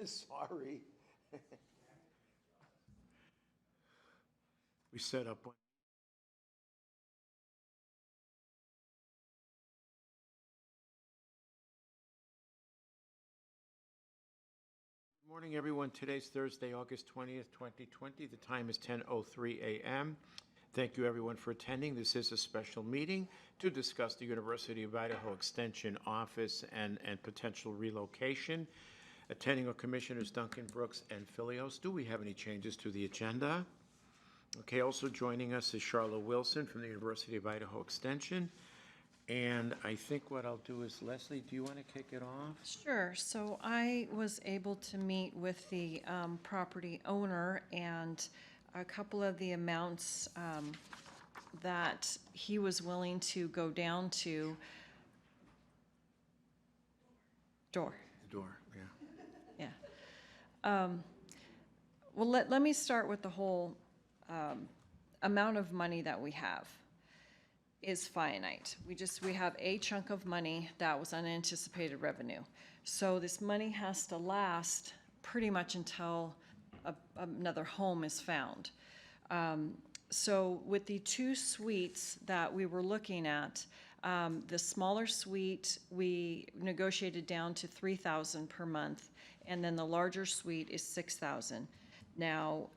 Sorry. We set up one. Good morning, everyone. Today's Thursday, August 20th, 2020. The time is 10:03 a.m. Thank you, everyone, for attending. This is a special meeting to discuss the University of Idaho Extension Office and potential relocation. Attending are Commissioners Duncan, Brooks, and Filios. Do we have any changes to the agenda? Okay, also joining us is Charlotte Wilson from the University of Idaho Extension. And I think what I'll do is, Leslie, do you want to kick it off? Sure. So I was able to meet with the property owner, and a couple of the amounts that he was willing to go down to. Door. The door, yeah. Yeah. Well, let me start with the whole amount of money that we have is finite. We have a chunk of money that was unanticipated revenue. So this money has to last pretty much until another home is found. So with the 2 suites that we were looking at, the smaller suite, we negotiated down to $3,000 per month, and then the larger suite is $6,000. Now,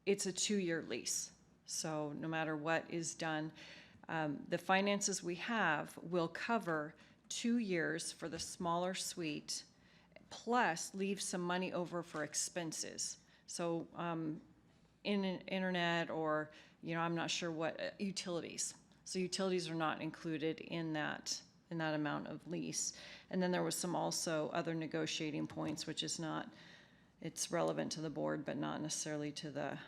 it's a 2-year lease. So no matter what is done, the finances we have will cover 2 years for the smaller suite, plus leave some money over for expenses. So internet or, I'm not sure what, utilities. So utilities are not included in that amount of lease. And then there was some also other negotiating points, which is not, it's relevant to the board, but not necessarily to the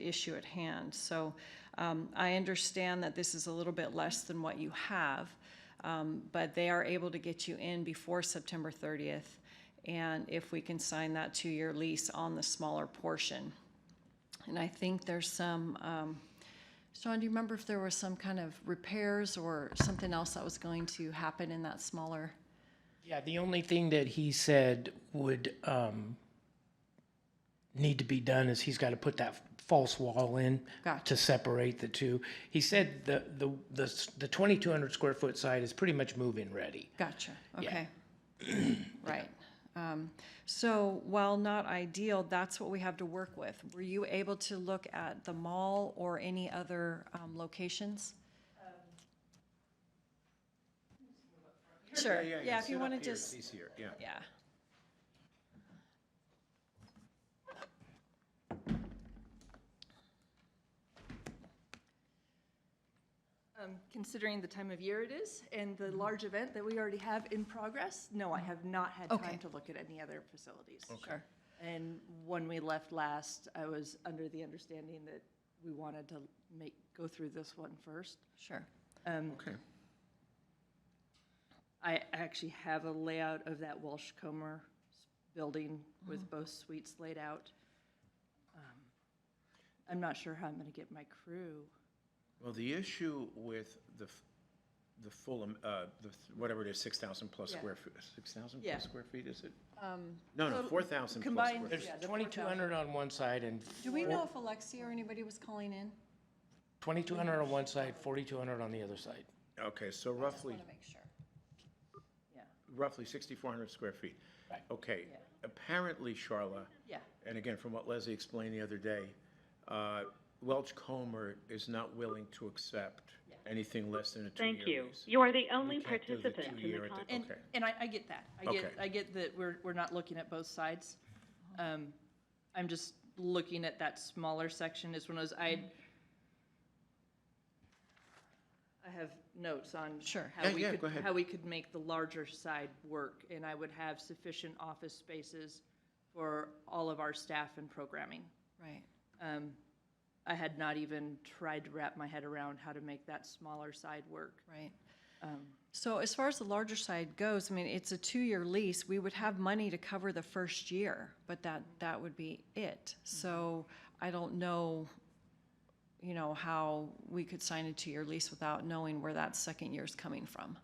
issue at hand. So I understand that this is a little bit less than what you have, but they are able to get you in before September 30th, and if we can sign that 2-year lease on the smaller portion. And I think there's some, Sean, do you remember if there was some kind of repairs or something else that was going to happen in that smaller? Yeah, the only thing that he said would need to be done is he's got to put that false wall in. Gotcha. To separate the two. He said the 2,200 square foot side is pretty much move-in ready. Gotcha, Yeah. okay. Right. So while not ideal, that's what we have to work with. Were you able to look at the mall or any other locations? Sure, yeah, if you want to just, He's here, yeah. yeah. Considering the time of year it is and the large event that we already have in progress, no, I have not had Okay. time to look at any other facilities. Sure. And when we left last, I was under the understanding that we wanted to go through this one first. Sure. Okay. I actually have a layout of that Welsh Comer building with both suites laid out. I'm not sure how I'm going to get my crew. Well, the issue with the full, whatever it is, 6,000 plus Yeah. square feet, 6,000 Yeah. plus square feet, is it? No, total- 4,000 plus combined- square There's feet. Yeah, the 2,200 on one side and Do we know if Alexia or anybody was calling in? 2,200 on one side, 4,200 on the other side. Okay, so I just roughly, want to make sure. Yeah, roughly 6,400 square feet. Right. Okay, Yeah. apparently, Charla, yeah. and again, from what Leslie explained the other day, Welch Comer is not willing to accept anything less than a 2-year lease. Thank you. You are the only We can't do the participant in the 2-year at call. the- And, Okay. and I get that. Okay. I get that we're not looking at both sides. I'm just looking at that smaller section. It's one of those, I have notes on Sure. how Yeah, we yeah, could, go ahead. how we could make the larger side work, and I would have sufficient office spaces for all of our staff and programming. Right. I had not even tried to wrap my head around how to make that smaller side work. Right. So as far as the larger side goes, I mean, it's a 2-year lease. We would have money to cover the first year, but that would be it. So I don't know, how we could sign a 2-year lease without knowing where that second year is coming from.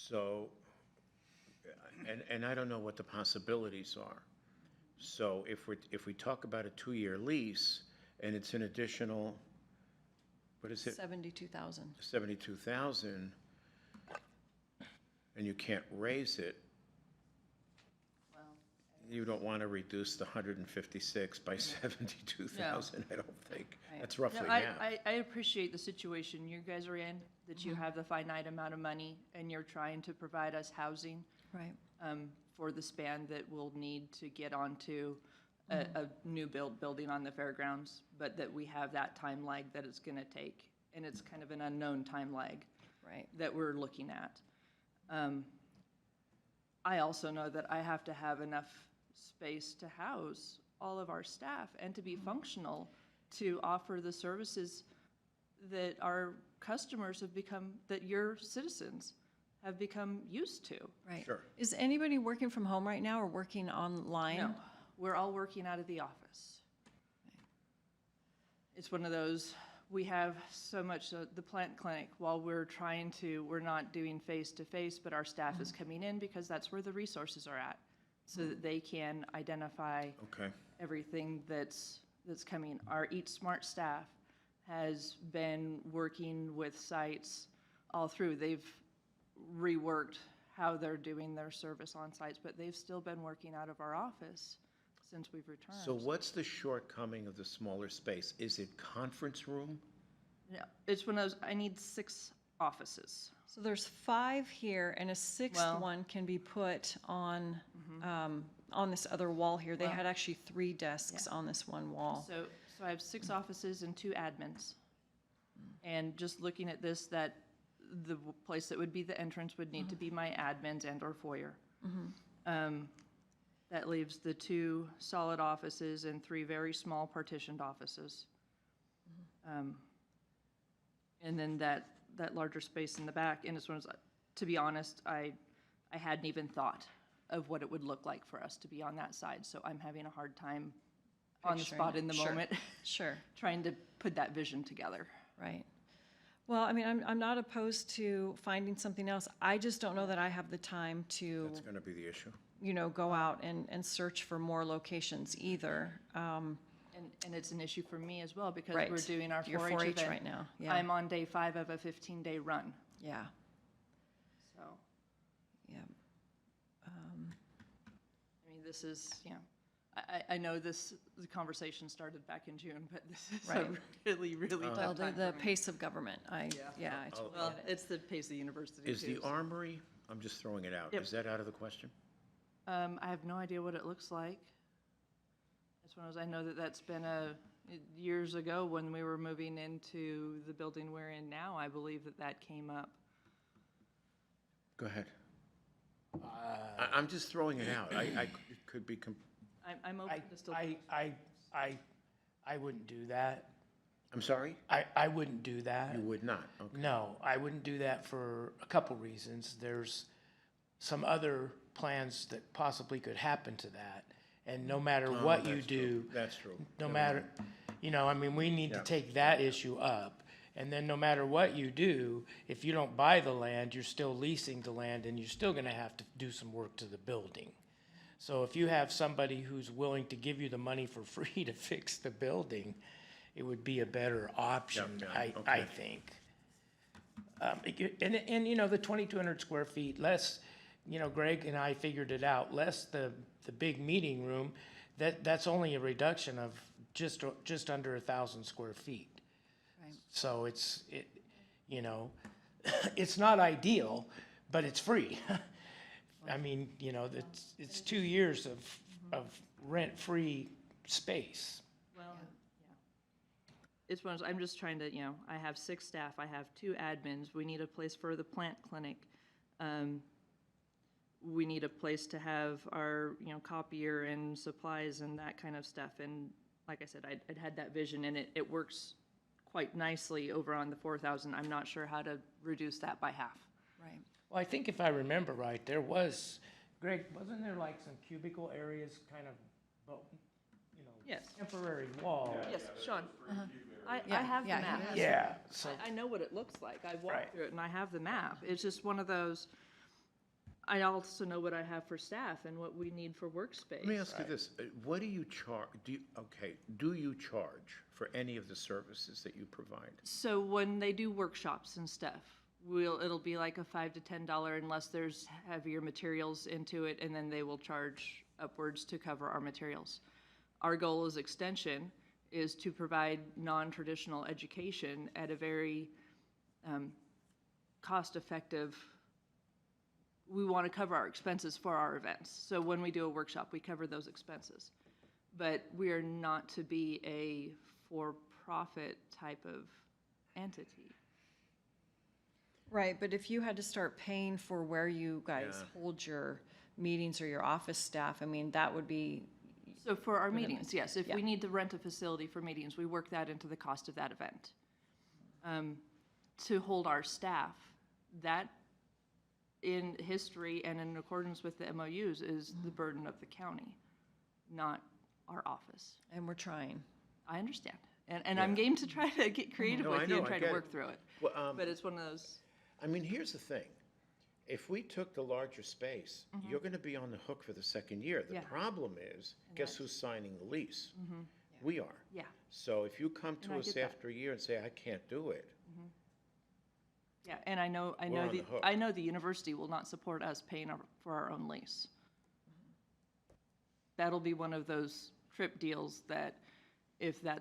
So, and I don't know what the possibilities are. So if we talk about a 2-year lease and it's an additional, what is it, 72,000. 72,000, and you can't raise it, you don't want to reduce the 156 by 72,000, I don't think. Right. That's No, roughly half. I appreciate the situation you guys are in, that you have the finite amount of money and you're trying to provide us housing Right. for the span that we'll need to get onto a new building on the fairgrounds, but that we have that time lag that it's gonna take, and it's kind of an unknown time lag Right. that we're looking at. I also know that I have to have enough space to house all of our staff and to be functional to offer the services that our customers have become, that your citizens have become used to. Right. Sure. Is anybody working from home right now or working online? No, we're all working out of the office. It's one of those, we have so much, the plant clinic, while we're not doing face-to-face, but our staff is coming in because that's where the resources are at, so that they can identify Okay. everything that's coming. Our Eat Smart staff has been working with sites all through. They've reworked how they're doing their service on sites, but they've still been working out of our office since we've returned. So what's the shortcoming of the smaller space? Is it conference room? Yeah, it's one of those, I need 6 offices. So there's 5 here, and a 6th Well- one can be put on this other wall here. They Well- had actually 3 desks on this one wall. So I have 6 offices and 2 admins. And just looking at this, that the place that would be the entrance would need to be my admins and or foyer. That leaves the 2 solid offices and 3 very small partitioned offices. And then that larger space in the back, and this one's, to be honest, I hadn't even thought of what it would look like for us to be on that side, so I'm having a hard time on the Picturing spot it. in the Sure. moment, Sure, trying to put that vision together. right. Well, I mean, I'm not opposed to finding something else. I just don't know that I have the time to, That's going to be the issue. go out and search for more locations either. And it's an issue for me as well, because Right. we're doing our Your 4-H 4-H event. right now, yeah. I'm on day 5 of a 15-day run, Yeah, so, yeah. I mean, this is, I know the conversation started back in June, but this is a Right. really, really Well, tough the time the for me. pace of government, I totally Well, get it. it's the pace of the university, too. Is the armory, I'm just throwing it out, Yep. is that out of the question? I have no idea what it looks like. As one as I know that's been years ago when we were moving into the building we're in now, I believe that came up. Go ahead. I'm just throwing it out. It could be, I'm open to still. I wouldn't do that. I'm sorry? I wouldn't do that. You would not, okay. No, I wouldn't do that for a couple reasons. There's some other plans that possibly could happen to that. And no matter Oh, what you that's do, true. That's true. no Never matter, mind. I mean, we need to Yeah. take that issue up. And then no matter what you do, if you don't buy the land, you're still leasing the land and you're still gonna have to do some work to the building. So if you have somebody who's willing to give you the money for free to fix the building, it would be a better option, Yeah, I okay. think. And the 2,200 square feet, less, Greg and I figured it out, less the big meeting room, that's only a reduction of just under 1,000 square feet. Right. So it's not ideal, but it's free. I mean, it's 2 years of rent-free space. Well, it's one of those, I'm just trying to, I have 6 staff, I have 2 admins, we need a place for the plant clinic. We need a place to have our, copier and supplies and that kind of stuff. And like I said, I'd had that vision, and it works quite nicely over on the 4,000. I'm not sure how to reduce that by half. Right. Well, I think if I remember right, there was, Greg, wasn't there like some cubicle areas kind of, Yes. temporary wall? Yes, Sean. I Yeah, have the yeah, map. he has Yeah, so, I know what it looks like. I've Right. walked through it and I have the map. It's just one of those, I also know what I have for staff and what we need for workspace. Let me ask you this, what do you charge, do you charge for any of the services that you provide? So when they do workshops and stuff, it'll be like a $5 to $10 unless there's heavier materials into it, and then they will charge upwards to cover our materials. Our goal as Extension is to provide non-traditional education at a very cost-effective. We want to cover our expenses for our events. So when we do a workshop, we cover those expenses. But we are not to be a for-profit type of entity. Right, but if you had to start paying for where you guys hold your meetings or your office staff, I mean, that would be, So for our meetings, yes, if we Yeah. need to rent a facility for meetings, we work that into the cost of that event. To hold our staff, that in history and in accordance with the MOUs is the burden of the county, not our office. and we're trying. I understand. And I'm game to try to get creative No, with I you know, and I try get to it. work through it. Well, But it's one of those, I mean, here's the thing. If we took the larger space, you're gonna be on the hook for the second year. The Yeah. problem is, guess who's signing the lease? We are. yeah. So if you come to I us get that. after a year and say, I can't do it, Yeah, and I know on the hook. I know the university will not support us paying for our own lease. That'll be one of those trip deals that if there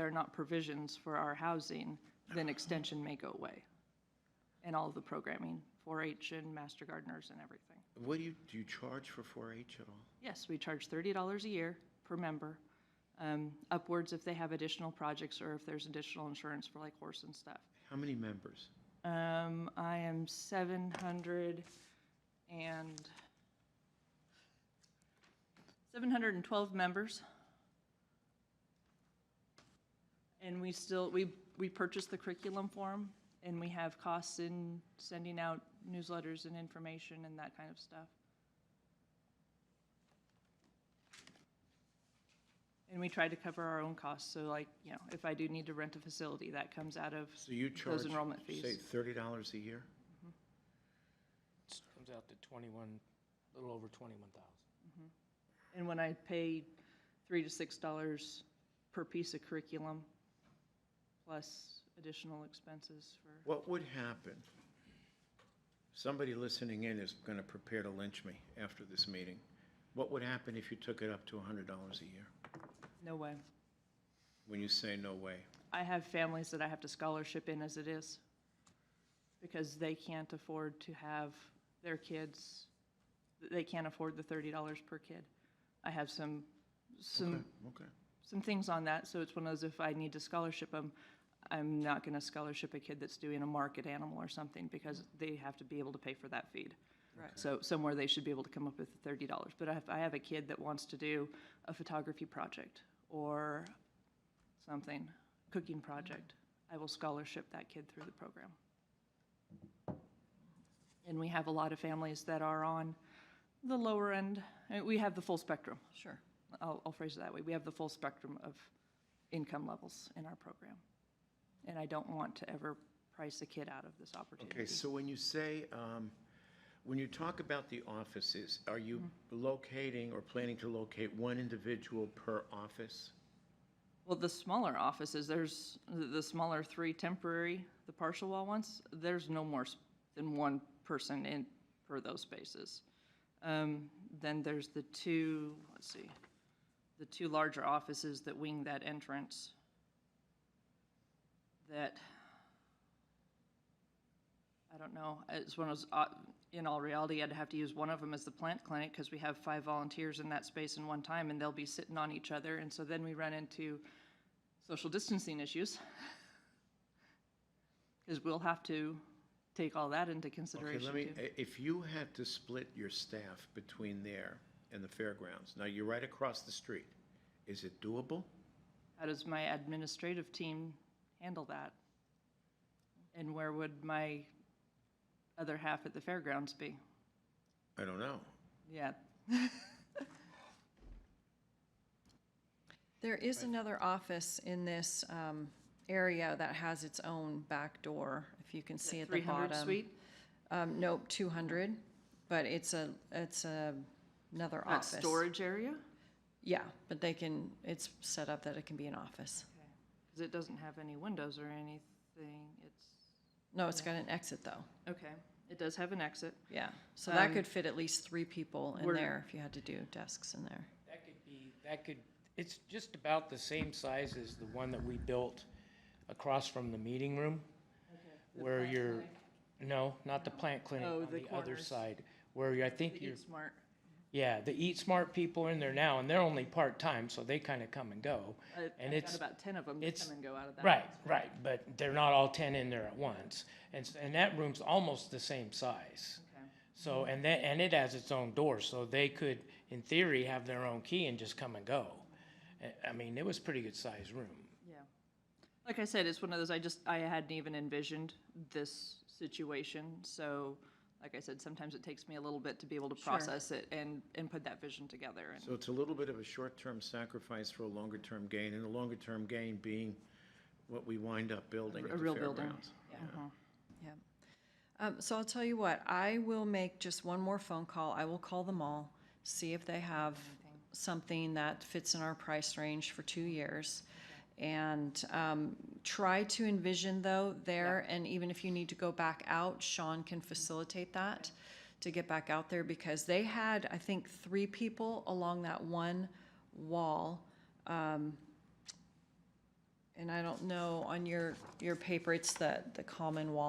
are not provisions for our housing, then Extension may go away. And all of the programming, 4-H and Master Gardeners and everything. what do you charge for 4-H at all? Yes, we charge $30 a year per member, upwards if they have additional projects or if there's additional insurance for like horse and stuff. How many members? I am 712 members. And we purchase the curriculum for them, and we have costs in sending out newsletters and information and that kind of stuff. And we try to cover our own costs, so like, you know, if I do need to rent a facility, that comes out of So you charge, those enrollment fees. say, $30 a year? Comes out to a little over 21,000. And when I pay $3 to $6 per piece of curriculum, plus additional expenses for, What would happen? Somebody listening in is gonna prepare to lynch me after this meeting. What would happen if you took it up to $100 a year? no way. When you say no way? I have families that I have to scholarship in as it is, because they can't afford to have their kids, they can't afford the $30 per kid. I have some Okay. things on that, so it's one of those, if I need to scholarship them, I'm not gonna scholarship a kid that's doing a market animal or something, because they have to be able to pay for that feed. Right. So somewhere they should be able to come up with $30. But if I have a kid that wants to do a photography project or something, cooking project, I will scholarship that kid through the program. And we have a lot of families that are on the lower end. We have the full spectrum. Sure. I'll phrase it that way. We have the full spectrum of income levels in our program. And I don't want to ever price a kid out of this opportunity. Okay, so when you say, when you talk about the offices, are you locating or planning to locate one individual per office? Well, the smaller offices, there's the smaller 3 temporary, the partial wall ones, there's no more than one person in per those spaces. Then there's the 2, the 2 larger offices that wing that entrance that, I don't know, it's one of those, in all reality, I'd have to use one of them as the plant clinic, because we have 5 volunteers in that space in one time, and they'll be sitting on each other, and so then we run into social distancing issues. Because we'll have to take all that into Okay, consideration too. if you had to split your staff between there and the fairgrounds, now you're right across the street, is it doable? How does my administrative team handle that? And where would my other half at the fairgrounds be? I don't know. Yeah, There is another office in this area that has its own back door, if you can see at the 300 bottom. suite? Nope, 200, but it's another That office. storage area? Yeah, but it's set up that it can be an office. Because it doesn't have any windows or anything, it's, No, it's got an exit though. okay, it does have an exit. Yeah, so that Um, could fit at least 3 people in we're- there if you had to do desks in there. It's just about the same size as the one that we built across from the meeting room. Where you're, no, not the plant clinic, Oh, on the the other corners. side. Where I think The you're, Eat Smart. yeah, the Eat Smart people are in there now, and they're only part-time, so they kind of come and go. And I've got it's, about 10 of them that it's- come and go out of that. right, but they're not all 10 in there at once. And that room's almost the same size. Okay. So, and it has its own door, so they could, in theory, have their own key and just come and go. I mean, it was a pretty good sized room. Yeah. Like I said, it's one of those, I hadn't even envisioned this situation. So, like I said, sometimes it takes me a little bit to be able to Sure. process it and put that vision together. And So it's a little bit of a short-term sacrifice for a longer-term gain, and the longer-term gain being what we wind up building at A the real building. fairgrounds. Yeah. So I'll tell you what, I will make just one more phone call. I will call them all, see if they have something that fits in our price range for 2 years. And try to envision though there, and even if you need to go back out, Sean can facilitate that to get back out there, because they had, I think, 3 people along that one wall. And I don't know, on your paper, it's the common wall